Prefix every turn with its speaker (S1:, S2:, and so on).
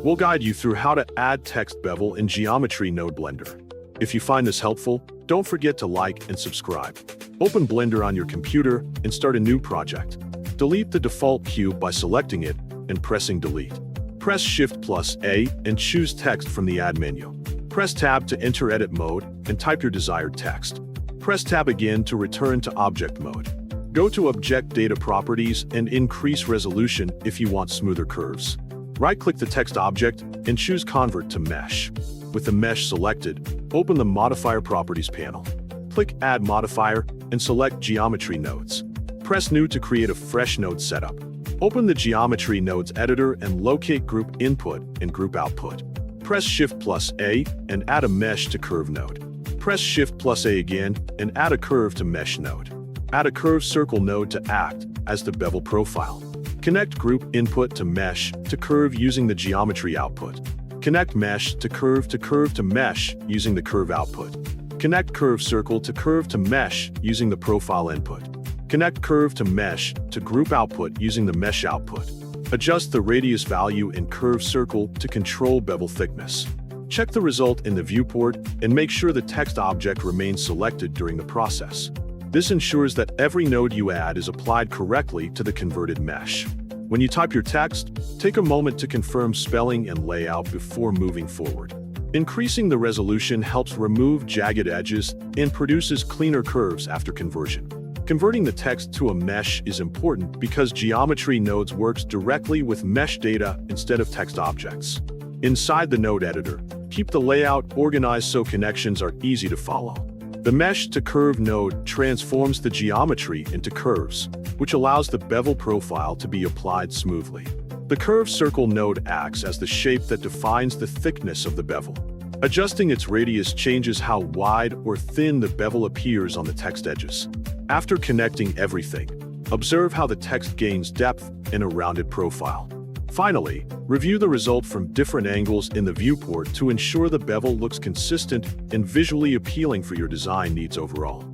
S1: We'll guide you through how to add text bevel in Geometry Node Blender. If you find this helpful, don't forget to like and subscribe. Open Blender on your computer and start a new project. Delete the default cube by selecting it and pressing Delete. Press Shift+A and choose Text from the Add menu. Press Tab to enter Edit mode and type your desired text. Press Tab again to return to Object mode. Go to Object Data Properties and increase resolution if you want smoother curves. Right-click the text object and choose Convert to Mesh. With the mesh selected, open the Modifier Properties panel. Click Add Modifier and select Geometry Nodes. Press New to create a fresh node setup. Open the Geometry Nodes editor and locate Group Input and Group Output. Press Shift+A and add a mesh to Curve node. Press Shift+A again and add a curve to Mesh node. Add a curve circle node to act as the bevel profile. Connect Group Input to Mesh to Curve using the Geometry Output. Connect Mesh to Curve to Mesh using the Curve Output. Connect Curve Circle to Mesh using the Profile Input. Connect Curve to Mesh to Group Output using the Mesh Output. Adjust the radius value in Curve Circle to control bevel thickness. Check the result in the viewport and make sure the text object remains selected during the process. This ensures that every node you add is applied correctly to the converted mesh. When you type your text, take a moment to confirm spelling and layout before moving forward. Increasing the resolution helps remove jagged edges and produces cleaner curves after conversion. Converting the text to a mesh is important because Geometry Nodes works directly with mesh data instead of text objects. Inside the node editor, keep the layout organized so connections are easy to follow. The Mesh to Curve node transforms the geometry into curves, which allows the bevel profile to be applied smoothly. The Curve Circle node acts as the shape that defines the thickness of the bevel. Adjusting its radius changes how wide or thin the bevel appears on the text edges. After connecting everything, observe how the text gains depth and a rounded profile. Finally, review the result from different angles in the viewport to ensure the bevel looks consistent and visually appealing for your design needs overall.